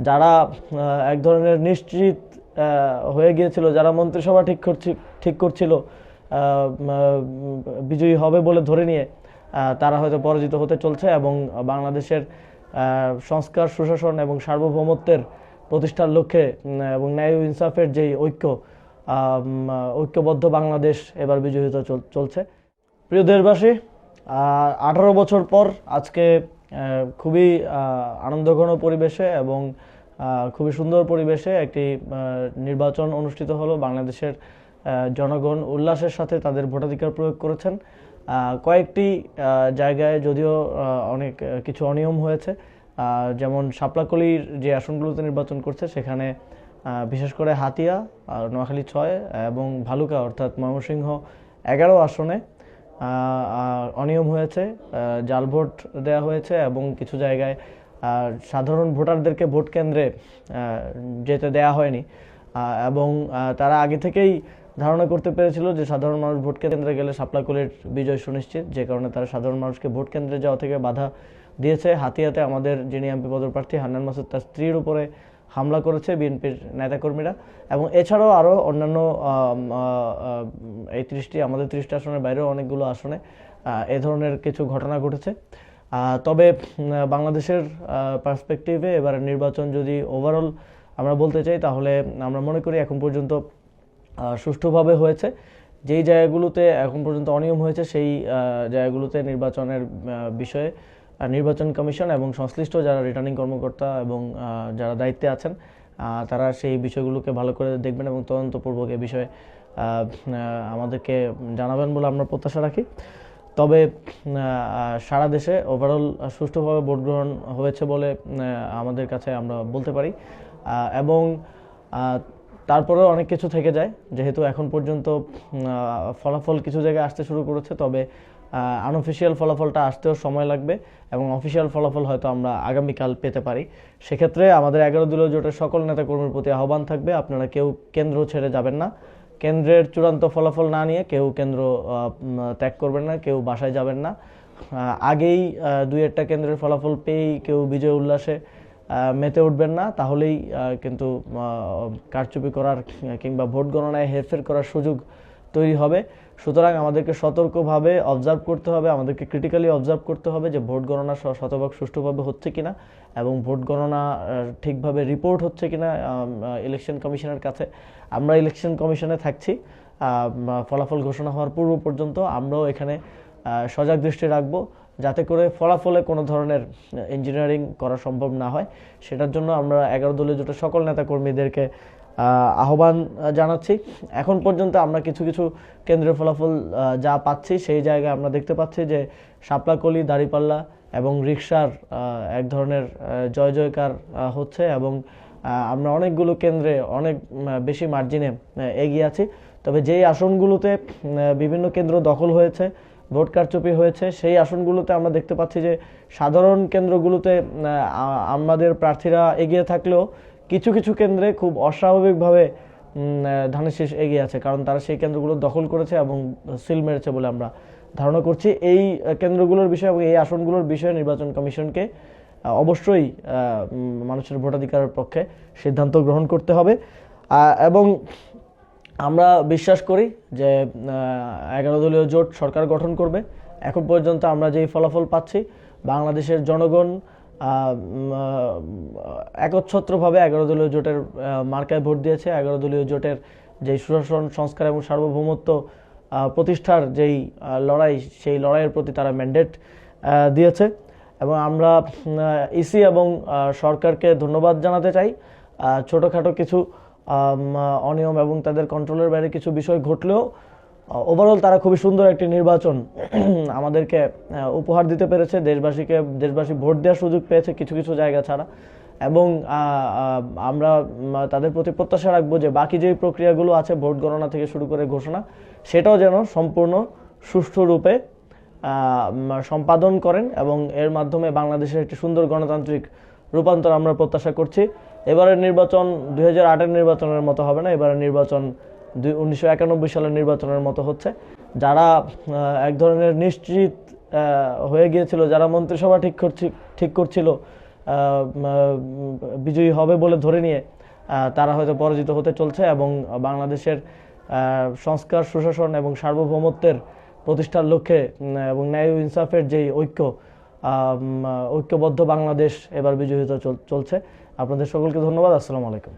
যারা এক ধরনের নিশ্চিত হয়ে গিয়েছিল, যারা মন্ত্রিসভা ঠিক করছিল বিজয়ী হবে বলে ধরে নিয়ে, তারা হয়তো পরাজিত হতে চলছে এবং বাংলাদেশের সংস্কার, সুশাসন এবং সার্বভৌমত্বের প্রতিষ্ঠার লক্ষ্যে এবং ন্যায় ও ইনসাফের যেই ঐক্যবদ্ধ বাংলাদেশ এবার বিজয়ী হতে চলছে। প্রিয় দেশবাসী, 18 বছর পর আজকে খুবই আনন্দঘন পরিবেশে এবং খুবই সুন্দর পরিবেশে একটি নির্বাচন অনুষ্ঠিত হলো। বাংলাদেশের জনগণ উল্লাসের সাথে তাদের ভোটাধিকার প্রয়োগ করেছেন। কয়েকটি জায়গায় যদিও অনেক কিছু অনিয়ম হয়েছে, যেমন শাপলাকলির যে আসনগুলোতে নির্বাচন করছে সেখানে বিশেষ করে হাতিয়া, নোয়াখালী 6 এবং ভালুকা অর্থাৎ ময়মনসিংহ 11 আসনে অনিয়ম হয়েছে, জাল ভোট দেওয়া হয়েছে এবং কিছু জায়গায় সাধারণ ভোটারদেরকে ভোট কেন্দ্রে যেতে দেয়া হয়নি এবং তারা আগে থেকেই ধারণা করতে পেরেছিল যে সাধারণ মানুষ ভোট কেন্দ্রে গেলে শাপলাকলির বিজয় সুনিশ্চিত, যে কারণে তারা সাধারণ মানুষকে ভোট কেন্দ্রে যাওয়া থেকে বাধা দিয়েছে। হাতিয়াতে আমাদের যিনি এমপি পদপ্রার্থী হান্নান মাসুদ, তার স্ত্রীর উপরে হামলা করেছে বিএনপির নেতাকর্মীরা এবং এছাড়াও আরও অন্যান্য এই 30টি, আমাদের 30টি আসনের বাইরেও অনেকগুলো আসনে এ ধরনের কিছু ঘটনা ঘটেছে। তবে বাংলাদেশের পার্সপেক্টিভে এবার নির্বাচন যদি ওভারঅল আমরা বলতে চাই, তাহলে আমরা মনে করি এখন পর্যন্ত সুষ্ঠুভাবে হয়েছে। যেই জায়গাগুলোতে এখন পর্যন্ত অনিয়ম হয়েছে সেই জায়গাগুলোতে নির্বাচনের বিষয়ে নির্বাচন কমিশন এবং সংশ্লিষ্ট যারা রিটার্নিং কর্মকর্তা এবং যারা দায়িত্বে আছেন তারা সেই বিষয়গুলোকে ভালো করে দেখবেন এবং তদন্তপূর্বক এ বিষয়ে আমাদেরকে জানাবেন বলে আমরা প্রত্যাশা রাখি। তবে সারা দেশে ওভারঅল সুষ্ঠুভাবে ভোট গ্রহণ হয়েছে বলে আমাদের কাছে আমরা বলতে পারি এবং তারপরেও অনেক কিছু থেকে যায়, যেহেতু এখন পর্যন্ত ফলাফল কিছু জায়গায় আসতে শুরু করেছে। তবে আনঅফিসিয়াল ফলাফলটা আসতেও সময় লাগবে এবং অফিসিয়াল ফলাফল হয়তো আমরা আগামীকাল পেতে পারি। সেক্ষেত্রে আমাদের 11 দলীয় জোটের সকল নেতাকর্মীর প্রতি আহ্বান থাকবে, আপনারা কেউ কেন্দ্র ছেড়ে যাবেন না, কেন্দ্রের চূড়ান্ত ফলাফল না নিয়ে কেউ কেন্দ্র ত্যাগ করবেন না, কেউ বাসায় যাবেন না। আগেই 2-1টা কেন্দ্রের ফলাফল পেয়েই কেউ বিজয় উল্লাসে মেতে উঠবেন না, তাহলেই কিন্তু কারচুপি করার কিংবা ভোট গণনায় হেরফের করার সুযোগ তৈরি হবে। সুতরাং আমাদেরকে সতর্কভাবে অবজার্ভ করতে হবে, আমাদেরকে ক্রিটিক্যালি অবজার্ভ করতে হবে যে ভোট গণনা শতভাগ সুষ্ঠুভাবে হচ্ছে কিনা এবং ভোট গণনা ঠিকভাবে রিপোর্ট হচ্ছে কিনা ইলেকশন কমিশনের কাছে। আমরা ইলেকশন কমিশনে থাকছি ফলাফল ঘোষণা হওয়ার পূর্ব পর্যন্ত। আমরাও এখানে সজাগ দৃষ্টি রাখবো যাতে করে ফলাফলে কোনো ধরনের ইঞ্জিনিয়ারিং করা সম্ভব না হয়। সেটার জন্য আমরা 11 দলীয় জোটের সকল নেতাকর্মীদেরকে আহ্বান জানাচ্ছি। এখন পর্যন্ত আমরা কিছু কিছু কেন্দ্রের ফলাফল যা পাচ্ছি সেই জায়গায় আমরা দেখতে পাচ্ছি যে শাপলাকলি, দাঁড়িপাল্লা এবং রিকশার এক ধরনের জয় জয়কার হচ্ছে এবং আমরা অনেকগুলো কেন্দ্রে অনেক বেশি মার্জিনে এগিয়ে আছি। তবে যেই আসনগুলোতে বিভিন্ন কেন্দ্র দখল হয়েছে, ভোট কারচুপি হয়েছে, সেই আসনগুলোতে আমরা দেখতে পাচ্ছি যে সাধারণ কেন্দ্রগুলোতে আমাদের প্রার্থীরা এগিয়ে থাকলেও কিছু কিছু কেন্দ্রে খুব অস্বাভাবিকভাবে ধানের শীষ এগিয়ে আছে, কারণ তারা সেই কেন্দ্রগুলো দখল করেছে এবং সিল মেরেছে বলে আমরা ধারণা করছি। এই কেন্দ্রগুলোর বিষয়ে এবং এই আসনগুলোর বিষয়ে নির্বাচন কমিশনকে অবশ্যই মানুষের ভোটাধিকারের পক্ষে সিদ্ধান্ত গ্রহণ করতে হবে এবং আমরা বিশ্বাস করি যে 11 দলীয় জোট সরকার গঠন করবে। এখন পর্যন্ত আমরা যেই ফলাফল পাচ্ছি, বাংলাদেশের জনগণ একচ্ছত্রভাবে 11 দলীয় জোটের মার্কায় ভোট দিয়েছে। 11 দলীয় জোটের যেই সুশাসন, সংস্কার এবং সার্বভৌমত্ব প্রতিষ্ঠার যেই লড়াই, সেই লড়াইয়ের প্রতি তারা ম্যান্ডেট দিয়েছে এবং আমরা ইসি এবং সরকারকে ধন্যবাদ জানাতে চাই। ছোটোখাটো কিছু অনিয়ম এবং তাদের কন্ট্রোলের বাইরে কিছু বিষয় ঘটলেও ওভারঅল তারা খুবই সুন্দর একটি নির্বাচন আমাদেরকে উপহার দিতে পেরেছে। দেশবাসী ভোট দেওয়ার সুযোগ পেয়েছে কিছু কিছু জায়গা ছাড়া এবং আমরা তাদের প্রতি প্রত্যাশা রাখবো যে বাকি যে প্রক্রিয়াগুলো আছে, ভোট গণনা থেকে শুরু করে ঘোষণা, সেটাও যেন সম্পূর্ণ সুষ্ঠু রূপে সম্পাদন করেন এবং এর মাধ্যমে বাংলাদেশের একটি সুন্দর গণতান্ত্রিক রূপান্তর আমরা প্রত্যাশা করছি। এবারের নির্বাচন 2008-এর নির্বাচনের মতো হবে না, এবারের নির্বাচন 1991 সালের নির্বাচনের মতো হচ্ছে। যারা এক ধরনের নিশ্চিত হয়ে গিয়েছিল, যারা মন্ত্রিসভা ঠিক করছিল বিজয়ী হবে বলে ধরে নিয়ে তারা হয়তো পরাজিত হতে চলছে, এবং বাংলাদেশের সংস্কার, সুশাসন এবং সার্বভৌমত্বের প্রতিষ্ঠার লক্ষ্যে এবং ন্যায় ও ইনসাফের যেই ঐক্যবদ্ধ বাংলাদেশ এবার বিজয়ী হতে চলছে। আপনাদের সকলকে ধন্যবাদ। আসসালামু আলাইকুম।